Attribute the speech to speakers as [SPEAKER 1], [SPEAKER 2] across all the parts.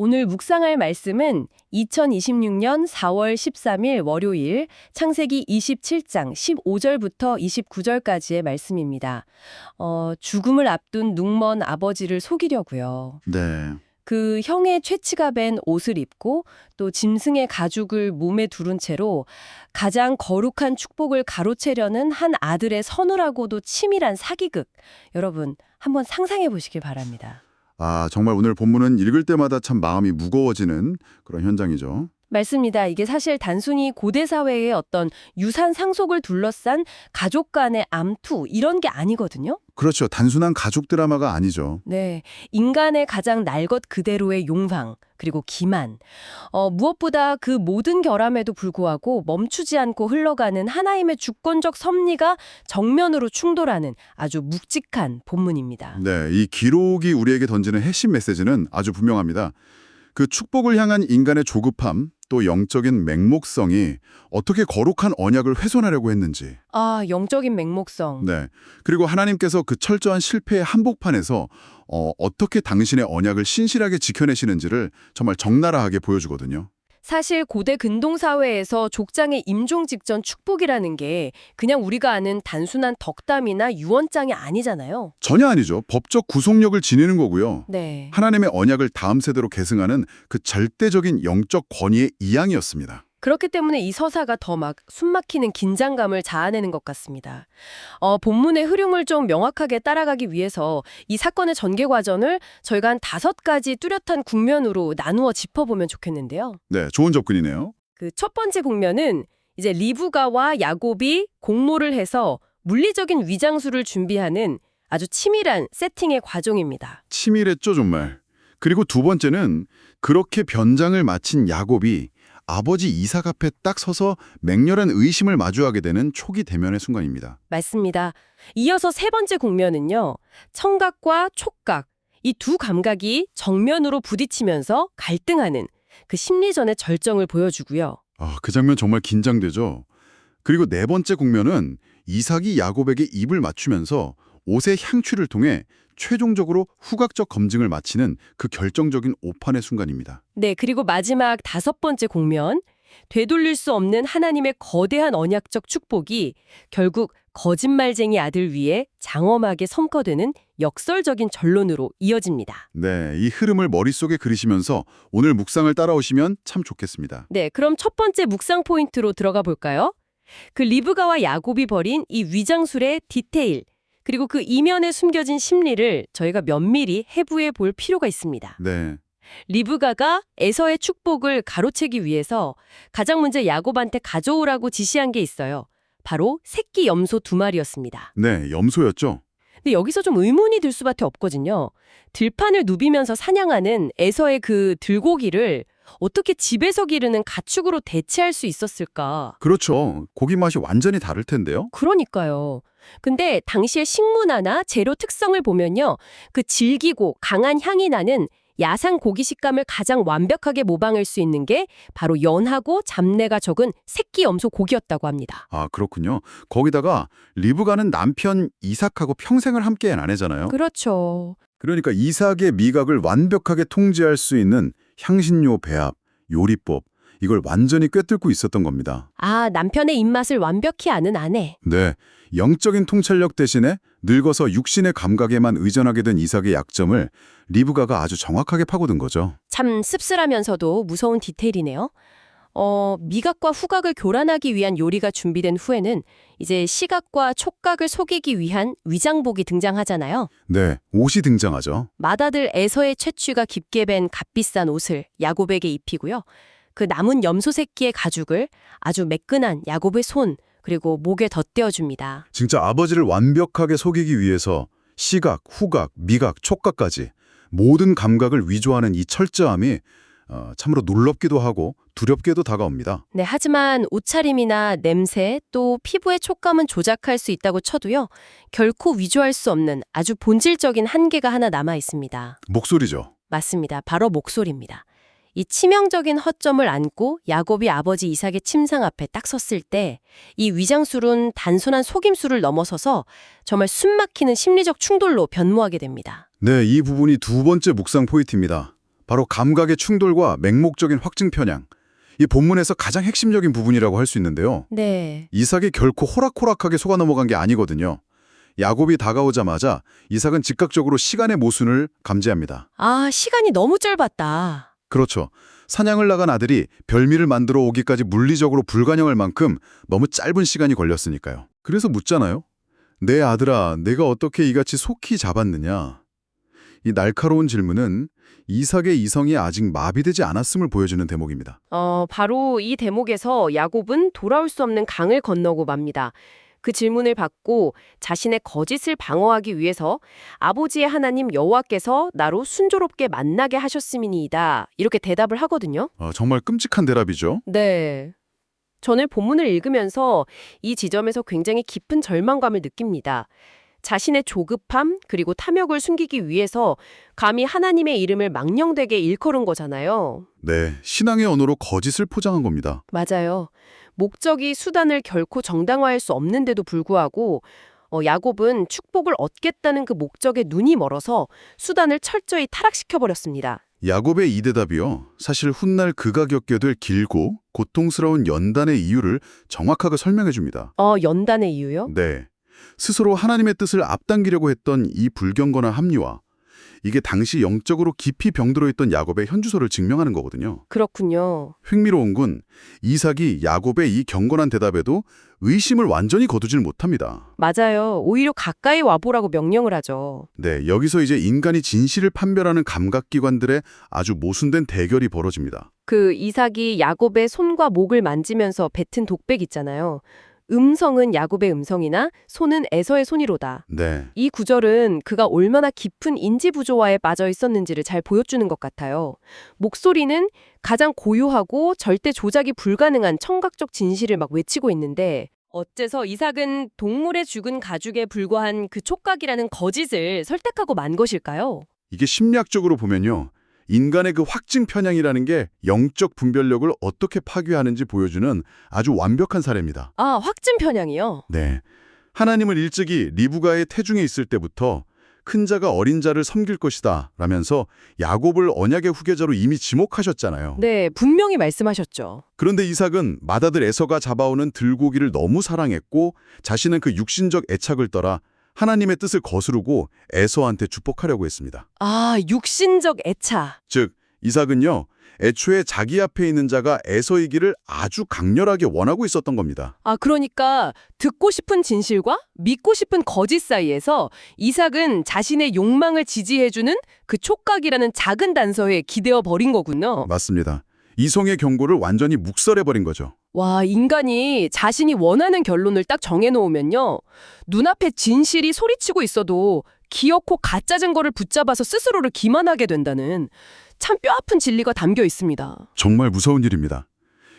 [SPEAKER 1] 오늘 묵상할 말씀은 2026년 4월 13일 월요일 창세기 27장 15절부터 29절까지의 말씀입니다. 죽음을 앞둔 눅먼 아버지를 속이려고요.
[SPEAKER 2] 네.
[SPEAKER 1] 그 형의 최치가 밴 옷을 입고 또 짐승의 가죽을 몸에 두른 채로 가장 거룩한 축복을 가로채려는 한 아들의 서늘하고도 치밀한 사기극. 여러분 한번 상상해 보시길 바랍니다.
[SPEAKER 2] 정말 오늘 본문은 읽을 때마다 참 마음이 무거워지는 그런 현장이죠.
[SPEAKER 1] 맞습니다. 이게 사실 단순히 고대 사회의 어떤 유산 상속을 둘러싼 가족 간의 암투 이런 게 아니거든요.
[SPEAKER 2] 그렇죠. 단순한 가족 드라마가 아니죠.
[SPEAKER 1] 네, 인간의 가장 날 것 그대로의 욕망 그리고 기만. 무엇보다 그 모든 결함에도 불구하고 멈추지 않고 흘러가는 하나님의 주권적 섭리가 정면으로 충돌하는 아주 묵직한 본문입니다.
[SPEAKER 2] 네, 이 기록이 우리에게 던지는 핵심 메시지는 아주 분명합니다. 그 축복을 향한 인간의 조급함, 또 영적인 맹목성이 어떻게 거룩한 언약을 훼손하려고 했는지.
[SPEAKER 1] 영적인 맹목성.
[SPEAKER 2] 네. 그리고 하나님께서 그 철저한 실패의 한복판에서 어떻게 당신의 언약을 신실하게 지켜내시는지를 정말 적나라하게 보여주거든요.
[SPEAKER 1] 사실 고대 근동사회에서 족장의 임종 직전 축복이라는 게 그냥 우리가 아는 단순한 덕담이나 유언장이 아니잖아요.
[SPEAKER 2] 전혀 아니죠. 법적 구속력을 지니는 거고요.
[SPEAKER 1] 네.
[SPEAKER 2] 하나님의 언약을 다음 세대로 계승하는 그 절대적인 영적 권위의 이양이었습니다.
[SPEAKER 1] 그렇기 때문에 이 서사가 더 막 숨막히는 긴장감을 자아내는 것 같습니다. 본문의 흐름을 좀 명확하게 따라가기 위해서 이 사건의 전개 과정을 저희가 한 5가지 뚜렷한 국면으로 나누어 짚어보면 좋겠는데요.
[SPEAKER 2] 네, 좋은 접근이네요.
[SPEAKER 1] 그 첫 번째 국면은 이제 리브가와 야곱이 공모를 해서 물리적인 위장수를 준비하는 아주 치밀한 세팅의 과정입니다.
[SPEAKER 2] 치밀했죠, 정말. 그리고 두 번째는 그렇게 변장을 마친 야곱이 아버지 이삭 앞에 딱 서서 맹렬한 의심을 마주하게 되는 초기 대면의 순간입니다.
[SPEAKER 1] 맞습니다. 이어서 세 번째 국면은요. 청각과 촉각, 이 두 감각이 정면으로 부딪히면서 갈등하는 그 심리전의 절정을 보여주고요.
[SPEAKER 2] 그 장면 정말 긴장되죠. 그리고 네 번째 국면은 이삭이 야곱에게 입을 맞추면서 옷의 향취를 통해 최종적으로 후각적 검증을 마치는 그 결정적인 오판의 순간입니다.
[SPEAKER 1] 네, 그리고 마지막 5번째 국면, 되돌릴 수 없는 하나님의 거대한 언약적 축복이 결국 거짓말쟁이 아들 위에 장엄하게 성과되는 역설적인 전론으로 이어집니다.
[SPEAKER 2] 네, 이 흐름을 머릿속에 그리시면서 오늘 묵상을 따라오시면 참 좋겠습니다.
[SPEAKER 1] 네, 그럼 첫 번째 묵상 포인트로 들어가 볼까요? 그 리브가와 야곱이 벌인 이 위장술의 디테일, 그리고 그 이면에 숨겨진 심리를 저희가 면밀히 해부해 볼 필요가 있습니다.
[SPEAKER 2] 네.
[SPEAKER 1] 리브가가 에서의 축복을 가로채기 위해서 가장 먼저 야곱한테 가져오라고 지시한 게 있어요. 바로 새끼 염소 2마리였습니다.
[SPEAKER 2] 네, 염소였죠.
[SPEAKER 1] 근데 여기서 좀 의문이 들 수밖에 없거든요. 들판을 누비면서 사냥하는 에서의 그 들고기를 어떻게 집에서 기르는 가축으로 대체할 수 있었을까?
[SPEAKER 2] 그렇죠. 고기 맛이 완전히 다를 텐데요.
[SPEAKER 1] 그러니까요. 근데 당시의 식문화나 재료 특성을 보면요. 그 질기고 강한 향이 나는 야상 고기 식감을 가장 완벽하게 모방할 수 있는 게 바로 연하고 잡내가 적은 새끼 염소 고기였다고 합니다.
[SPEAKER 2] 그렇군요. 거기다가 리브가는 남편 이삭하고 평생을 함께한 아내잖아요.
[SPEAKER 1] 그렇죠.
[SPEAKER 2] 그러니까 이삭의 미각을 완벽하게 통제할 수 있는 향신료 배합, 요리법, 이걸 완전히 꿰뚫고 있었던 겁니다.
[SPEAKER 1] 남편의 입맛을 완벽히 아는 아내.
[SPEAKER 2] 네, 영적인 통찰력 대신에 늙어서 육신의 감각에만 의존하게 된 이삭의 약점을 리브가가 아주 정확하게 파고든 거죠.
[SPEAKER 1] 참 씁쓸하면서도 무서운 디테일이네요. 미각과 후각을 교란하기 위한 요리가 준비된 후에는 이제 시각과 촉각을 속이기 위한 위장복이 등장하잖아요.
[SPEAKER 2] 네, 옷이 등장하죠.
[SPEAKER 1] 맏아들 에서의 채취가 깊게 밴 값비싼 옷을 야곱에게 입히고요. 그 남은 염소 새끼의 가죽을 아주 매끈한 야곱의 손 그리고 목에 덧대어줍니다.
[SPEAKER 2] 진짜 아버지를 완벽하게 속이기 위해서 시각, 후각, 미각, 촉각까지 모든 감각을 위조하는 이 철저함이 참으로 놀랍기도 하고 두렵게도 다가옵니다.
[SPEAKER 1] 네, 하지만 옷차림이나 냄새 또 피부의 촉감은 조작할 수 있다고 쳐도요. 결코 위조할 수 없는 아주 본질적인 한계가 하나 남아 있습니다.
[SPEAKER 2] 목소리죠.
[SPEAKER 1] 맞습니다. 바로 목소리입니다. 이 치명적인 허점을 안고 야곱이 아버지 이삭의 침상 앞에 딱 섰을 때 이 위장술은 단순한 속임수를 넘어서서 정말 숨막히는 심리적 충돌로 변모하게 됩니다.
[SPEAKER 2] 네, 이 부분이 두 번째 묵상 포인트입니다. 바로 감각의 충돌과 맹목적인 확증 편향. 이 본문에서 가장 핵심적인 부분이라고 할 수 있는데요.
[SPEAKER 1] 네.
[SPEAKER 2] 이삭이 결코 호락호락하게 속아 넘어간 게 아니거든요. 야곱이 다가오자마자 이삭은 즉각적으로 시간의 모순을 감지합니다.
[SPEAKER 1] 아, 시간이 너무 짧았다.
[SPEAKER 2] 그렇죠. 사냥을 나간 아들이 별미를 만들어 오기까지 물리적으로 불가능할 만큼 너무 짧은 시간이 걸렸으니까요. 그래서 묻잖아요. 내 아들아, 내가 어떻게 이같이 속히 잡았느냐? 이 날카로운 질문은 이삭의 이성이 아직 마비되지 않았음을 보여주는 대목입니다.
[SPEAKER 1] 바로 이 대목에서 야곱은 돌아올 수 없는 강을 건너고 맙니다. 그 질문을 받고 자신의 거짓을 방어하기 위해서 아버지의 하나님 여호와께서 나로 순조롭게 만나게 하셨음이니이다. 이렇게 대답을 하거든요.
[SPEAKER 2] 정말 끔찍한 대답이죠.
[SPEAKER 1] 네. 저는 본문을 읽으면서 이 지점에서 굉장히 깊은 절망감을 느낍니다. 자신의 조급함 그리고 탐욕을 숨기기 위해서 감히 하나님의 이름을 망령되게 일컬은 거잖아요.
[SPEAKER 2] 네, 신앙의 언어로 거짓을 포장한 겁니다.
[SPEAKER 1] 맞아요. 목적이 수단을 결코 정당화할 수 없는데도 불구하고 야곱은 축복을 얻겠다는 그 목적에 눈이 멀어서 수단을 철저히 타락시켜버렸습니다.
[SPEAKER 2] 야곱의 이 대답이요. 사실 훗날 그가 겪게 될 길고 고통스러운 연단의 이유를 정확하게 설명해 줍니다.
[SPEAKER 1] 연단의 이유요?
[SPEAKER 2] 네. 스스로 하나님의 뜻을 앞당기려고 했던 이 불경건한 합리화. 이게 당시 영적으로 깊이 병들어 있던 야곱의 현주소를 증명하는 거거든요.
[SPEAKER 1] 그렇군요.
[SPEAKER 2] 흥미로운 건 이삭이 야곱의 이 경건한 대답에도 의심을 완전히 거두질 못합니다.
[SPEAKER 1] 맞아요. 오히려 가까이 와보라고 명령을 하죠.
[SPEAKER 2] 네, 여기서 이제 인간이 진실을 판별하는 감각기관들의 아주 모순된 대결이 벌어집니다.
[SPEAKER 1] 그 이삭이 야곱의 손과 목을 만지면서 뱉은 독백 있잖아요. 음성은 야곱의 음성이나 손은 에서의 손이로다.
[SPEAKER 2] 네,
[SPEAKER 1] 이 구절은 그가 얼마나 깊은 인지 부조화에 빠져 있었는지를 잘 보여주는 것 같아요. 목소리는 가장 고유하고 절대 조작이 불가능한 청각적 진실을 막 외치고 있는데 어째서 이삭은 동물의 죽은 가죽에 불과한 그 촉각이라는 거짓을 설득하고 만 것일까요?
[SPEAKER 2] 이게 심리학적으로 보면요. 인간의 그 확증 편향이라는 게 영적 분별력을 어떻게 파괴하는지 보여주는 아주 완벽한 사례입니다.
[SPEAKER 1] 아, 확증 편향이요?
[SPEAKER 2] 네, 하나님을 일찍이 리브가의 태중에 있을 때부터 큰 자가 어린 자를 섬길 것이다 라면서 야곱을 언약의 후계자로 이미 지목하셨잖아요.
[SPEAKER 1] 네, 분명히 말씀하셨죠.
[SPEAKER 2] 그런데 이삭은 맏아들 에서가 잡아오는 들고기를 너무 사랑했고 자신은 그 육신적 애착을 떠나 하나님의 뜻을 거스르고 에서한테 축복하려고 했습니다.
[SPEAKER 1] 아, 육신적 애착.
[SPEAKER 2] 즉, 이삭은요, 애초에 자기 앞에 있는 자가 에서이기를 아주 강렬하게 원하고 있었던 겁니다.
[SPEAKER 1] 아, 그러니까 듣고 싶은 진실과 믿고 싶은 거짓 사이에서 이삭은 자신의 욕망을 지지해주는 그 촉각이라는 작은 단서에 기대어 버린 거군요.
[SPEAKER 2] 맞습니다. 이성의 경고를 완전히 묵살해버린 거죠.
[SPEAKER 1] 와, 인간이 자신이 원하는 결론을 딱 정해놓으면요. 눈앞에 진실이 소리치고 있어도 기어코 가짜 증거를 붙잡아서 스스로를 기만하게 된다는 참 뼈아픈 진리가 담겨 있습니다.
[SPEAKER 2] 정말 무서운 일입니다.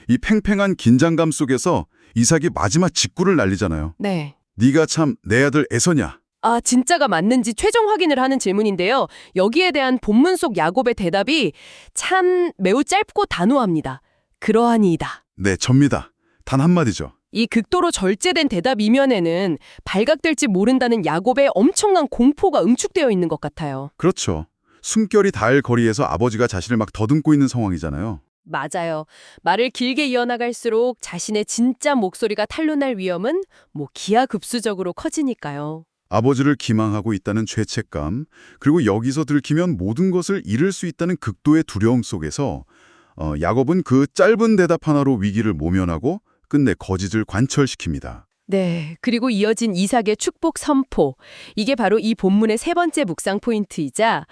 [SPEAKER 2] 이 팽팽한 긴장감 속에서 이삭이 마지막 직구를 날리잖아요.
[SPEAKER 1] 네.
[SPEAKER 2] 네가 참 내 아들 에서냐?
[SPEAKER 1] 아, 진짜가 맞는지 최종 확인을 하는 질문인데요. 여기에 대한 본문 속 야곱의 대답이 참 매우 짧고 단호합니다. 그러하니이다.
[SPEAKER 2] 네, 접니다. 단 한마디죠.
[SPEAKER 1] 이 극도로 절제된 대답 이면에는 발각될지 모른다는 야곱의 엄청난 공포가 응축되어 있는 것 같아요.
[SPEAKER 2] 그렇죠. 숨결이 닿을 거리에서 아버지가 자신을 막 더듬고 있는 상황이잖아요.
[SPEAKER 1] 맞아요. 말을 길게 이어나갈수록 자신의 진짜 목소리가 탄로날 위험은 기하급수적으로 커지니까요.
[SPEAKER 2] 아버지를 기망하고 있다는 죄책감, 그리고 여기서 들키면 모든 것을 잃을 수 있다는 극도의 두려움 속에서 야곱은 그 짧은 대답 하나로 위기를 모면하고 끝내 거짓을 관철시킵니다.
[SPEAKER 1] 네, 그리고 이어진 이삭의 축복 선포. 이게 바로 이 본문의 세 번째 묵상 포인트이자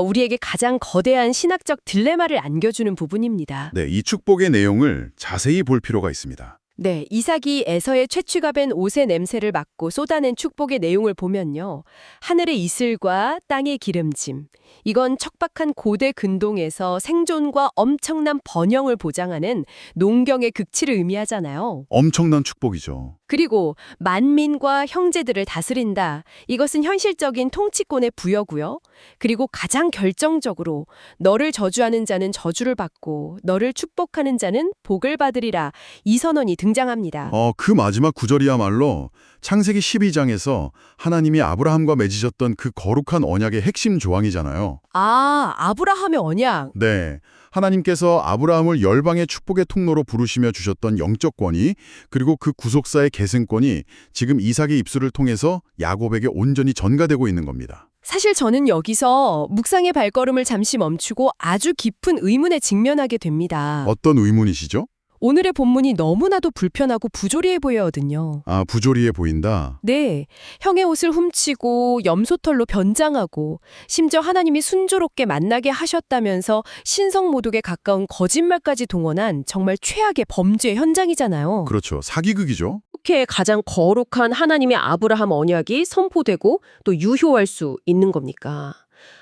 [SPEAKER 1] 우리에게 가장 거대한 신학적 딜레마를 안겨주는 부분입니다.
[SPEAKER 2] 네, 이 축복의 내용을 자세히 볼 필요가 있습니다.
[SPEAKER 1] 네, 이삭이 에서의 채취가 밴 옷의 냄새를 맡고 쏟아낸 축복의 내용을 보면요. 하늘의 이슬과 땅의 기름짐. 이건 척박한 고대 근동에서 생존과 엄청난 번영을 보장하는 농경의 극치를 의미하잖아요.
[SPEAKER 2] 엄청난 축복이죠.
[SPEAKER 1] 그리고 만민과 형제들을 다스린다. 이것은 현실적인 통치권의 부여고요. 그리고 가장 결정적으로 너를 저주하는 자는 저주를 받고 너를 축복하는 자는 복을 받으리라. 이 선언이 등장합니다.
[SPEAKER 2] 그 마지막 구절이야말로 창세기 12장에서 하나님이 아브라함과 맺으셨던 그 거룩한 언약의 핵심 조항이잖아요.
[SPEAKER 1] 아브라함의 언약.
[SPEAKER 2] 네. 하나님께서 아브라함을 열방의 축복의 통로로 부르시며 주셨던 영적 권위, 그리고 그 구속사의 계승권이 지금 이삭의 입술을 통해서 야곱에게 온전히 전가되고 있는 겁니다.
[SPEAKER 1] 사실 저는 여기서 묵상의 발걸음을 잠시 멈추고 아주 깊은 의문에 직면하게 됩니다.
[SPEAKER 2] 어떤 의문이시죠?
[SPEAKER 1] 오늘의 본문이 너무나도 불편하고 부조리해 보여거든요.
[SPEAKER 2] 부조리해 보인다.
[SPEAKER 1] 네, 형의 옷을 훔치고 염소털로 변장하고 심지어 하나님이 순조롭게 만나게 하셨다면서 신성모독에 가까운 거짓말까지 동원한 정말 최악의 범죄 현장이잖아요.
[SPEAKER 2] 그렇죠. 사기극이죠.
[SPEAKER 1] 이렇게 가장 거룩한 하나님의 아브라함 언약이 선포되고 또 유효할 수 있는 겁니까?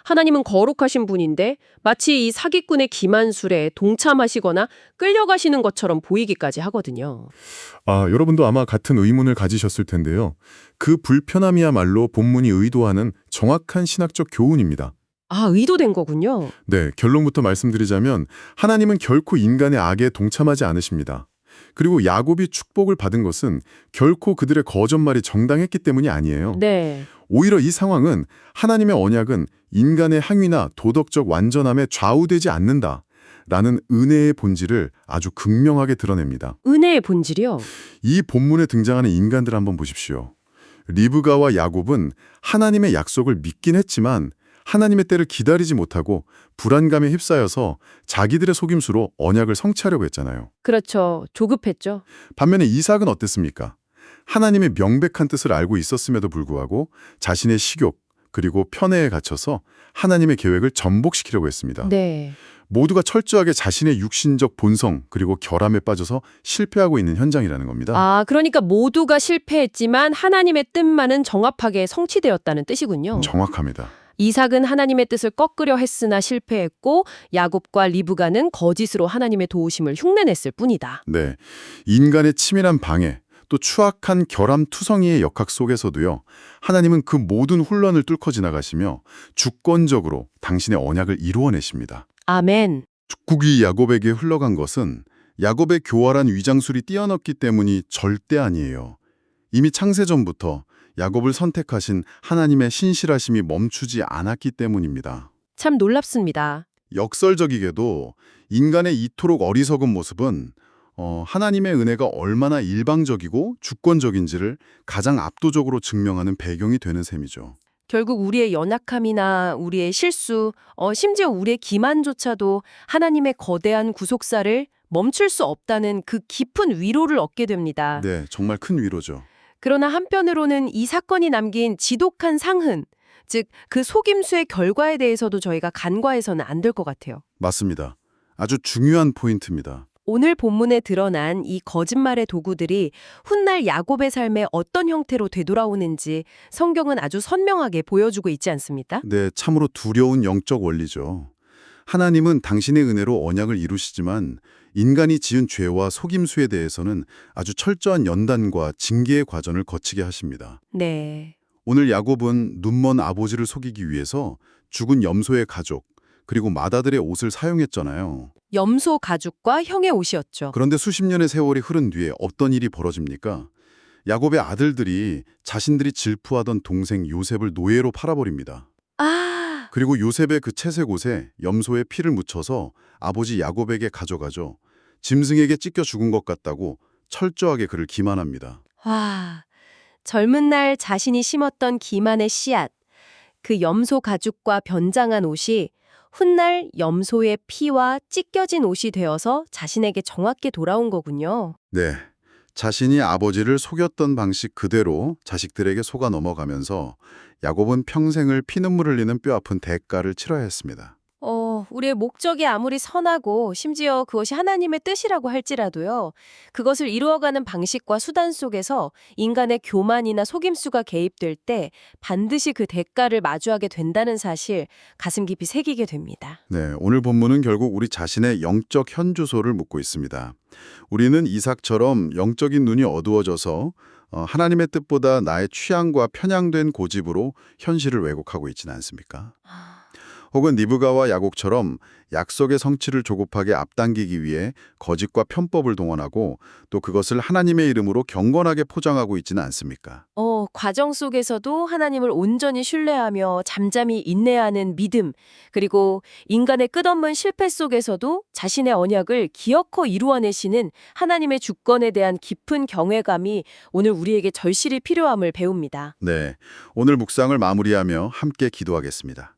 [SPEAKER 1] 하나님은 거룩하신 분인데 마치 이 사기꾼의 기만술에 동참하시거나 끌려가시는 것처럼 보이기까지 하거든요.
[SPEAKER 3] 여러분도 아마 같은 의문을 가지셨을 텐데요. 그 불편함이야말로 본문이 의도하는 정확한 신학적 교훈입니다.
[SPEAKER 1] 의도된 거군요.
[SPEAKER 3] 네, 결론부터 말씀드리자면 하나님은 결코 인간의 악에 동참하지 않으십니다. 그리고 야곱이 축복을 받은 것은 결코 그들의 거짓말이 정당했기 때문이 아니에요.
[SPEAKER 1] 네.
[SPEAKER 3] 오히려 이 상황은 하나님의 언약은 인간의 행위나 도덕적 완전함에 좌우되지 않는다라는 은혜의 본질을 아주 극명하게 드러냅니다.
[SPEAKER 1] 은혜의 본질이요?
[SPEAKER 3] 이 본문에 등장하는 인간들 한번 보십시오. 리브가와 야곱은 하나님의 약속을 믿긴 했지만 하나님의 때를 기다리지 못하고 불안감에 휩싸여서 자기들의 속임수로 언약을 성취하려고 했잖아요.
[SPEAKER 1] 그렇죠. 조급했죠.
[SPEAKER 3] 반면에 이삭은 어땠습니까? 하나님의 명백한 뜻을 알고 있었음에도 불구하고 자신의 식욕 그리고 편애에 갇혀서 하나님의 계획을 전복시키려고 했습니다.
[SPEAKER 1] 네.
[SPEAKER 3] 모두가 철저하게 자신의 육신적 본성 그리고 결함에 빠져서 실패하고 있는 현장이라는 겁니다.
[SPEAKER 1] 그러니까 모두가 실패했지만 하나님의 뜻만은 정확하게 성취되었다는 뜻이군요.
[SPEAKER 3] 정확합니다.
[SPEAKER 1] 이삭은 하나님의 뜻을 꺾으려 했으나 실패했고 야곱과 리브가는 거짓으로 하나님의 도우심을 흉내냈을 뿐이다.
[SPEAKER 3] 네, 인간의 치밀한 방해, 또 추악한 결함투성이의 역학 속에서도요. 하나님은 그 모든 혼란을 뚫고 지나가시며 주권적으로 당신의 언약을 이루어내십니다.
[SPEAKER 1] 아멘.
[SPEAKER 2] 축국이 야곱에게 흘러간 것은 야곱의 교활한 위장술이 뛰어났기 때문이 절대 아니에요. 이미 창세 전부터 야곱을 선택하신 하나님의 신실하심이 멈추지 않았기 때문입니다.
[SPEAKER 1] 참 놀랍습니다.
[SPEAKER 2] 역설적이게도 인간의 이토록 어리석은 모습은 하나님의 은혜가 얼마나 일방적이고 주권적인지를 가장 압도적으로 증명하는 배경이 되는 셈이죠.
[SPEAKER 1] 결국 우리의 연약함이나 우리의 실수, 심지어 우리의 기만조차도 하나님의 거대한 구속사를 멈출 수 없다는 그 깊은 위로를 얻게 됩니다.
[SPEAKER 2] 네, 정말 큰 위로죠.
[SPEAKER 1] 그러나 한편으로는 이 사건이 남긴 지독한 상흔, 즉 그 속임수의 결과에 대해서도 저희가 간과해서는 안 될 것 같아요.
[SPEAKER 2] 맞습니다. 아주 중요한 포인트입니다.
[SPEAKER 1] 오늘 본문에 드러난 이 거짓말의 도구들이 훗날 야곱의 삶에 어떤 형태로 되돌아오는지 성경은 아주 선명하게 보여주고 있지 않습니까?
[SPEAKER 2] 네, 참으로 두려운 영적 원리죠. 하나님은 당신의 은혜로 언약을 이루시지만 인간이 지은 죄와 속임수에 대해서는 아주 철저한 연단과 징계의 과정을 거치게 하십니다.
[SPEAKER 1] 네.
[SPEAKER 2] 오늘 야곱은 눈먼 아버지를 속이기 위해서 죽은 염소의 가족, 그리고 마다들의 옷을 사용했잖아요.
[SPEAKER 1] 염소 가죽과 형의 옷이었죠.
[SPEAKER 2] 그런데 수십 년의 세월이 흐른 뒤에 어떤 일이 벌어집니까? 야곱의 아들들이 자신들이 질투하던 동생 요셉을 노예로 팔아버립니다. 그리고 요셉의 그 채색 옷에 염소의 피를 묻혀서 아버지 야곱에게 가져가죠. 짐승에게 찢겨 죽은 것 같다고 철저하게 그를 기만합니다.
[SPEAKER 1] 와, 젊은 날 자신이 심었던 기만의 씨앗, 그 염소 가죽과 변장한 옷이 훗날 염소의 피와 찢겨진 옷이 되어서 자신에게 정확히 돌아온 거군요.
[SPEAKER 2] 네, 자신이 아버지를 속였던 방식 그대로 자식들에게 속아 넘어가면서 야곱은 평생을 피눈물 흘리는 뼈아픈 대가를 치러야 했습니다.
[SPEAKER 1] 우리의 목적이 아무리 선하고 심지어 그것이 하나님의 뜻이라고 할지라도요. 그것을 이루어가는 방식과 수단 속에서 인간의 교만이나 속임수가 개입될 때 반드시 그 대가를 마주하게 된다는 사실 가슴 깊이 새기게 됩니다.
[SPEAKER 2] 네, 오늘 본문은 결국 우리 자신의 영적 현주소를 묻고 있습니다. 우리는 이삭처럼 영적인 눈이 어두워져서 하나님의 뜻보다 나의 취향과 편향된 고집으로 현실을 왜곡하고 있지는 않습니까? 혹은 리브가와 야곡처럼 약속의 성취를 조급하게 앞당기기 위해 거짓과 편법을 동원하고 또 그것을 하나님의 이름으로 경건하게 포장하고 있지는 않습니까?
[SPEAKER 1] 과정 속에서도 하나님을 온전히 신뢰하며 잠잠히 인내하는 믿음, 그리고 인간의 끝없는 실패 속에서도 자신의 언약을 기어코 이루어내시는 하나님의 주권에 대한 깊은 경외감이 오늘 우리에게 절실히 필요함을 배웁니다.
[SPEAKER 2] 네, 오늘 묵상을 마무리하며 함께 기도하겠습니다.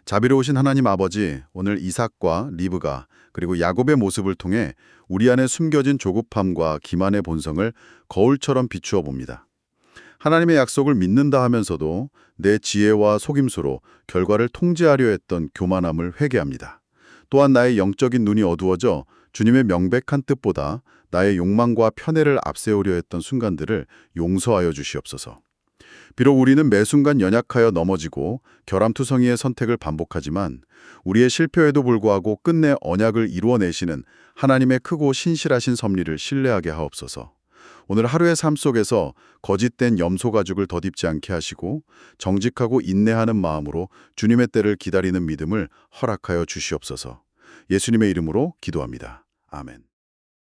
[SPEAKER 2] 자비로우신 하나님 아버지, 오늘 이삭과 리브가 그리고 야곱의 모습을 통해 우리 안에 숨겨진 조급함과 기만의 본성을 거울처럼 비추어 봅니다. 하나님의 약속을 믿는다 하면서도 내 지혜와 속임수로 결과를 통제하려 했던 교만함을 회개합니다. 또한 나의 영적인 눈이 어두워져 주님의 명백한 뜻보다 나의 욕망과 편애를 앞세우려 했던 순간들을 용서하여 주시옵소서. 비록 우리는 매 순간 연약하여 넘어지고 결함투성이의 선택을 반복하지만 우리의 실패에도 불구하고 끝내 언약을 이루어내시는 하나님의 크고 신실하신 섭리를 신뢰하게 하옵소서. 오늘 하루의 삶 속에서 거짓된 염소 가죽을 덧입지 않게 하시고 정직하고 인내하는 마음으로 주님의 때를 기다리는 믿음을 허락하여 주시옵소서. 예수님의 이름으로 기도합니다. 아멘.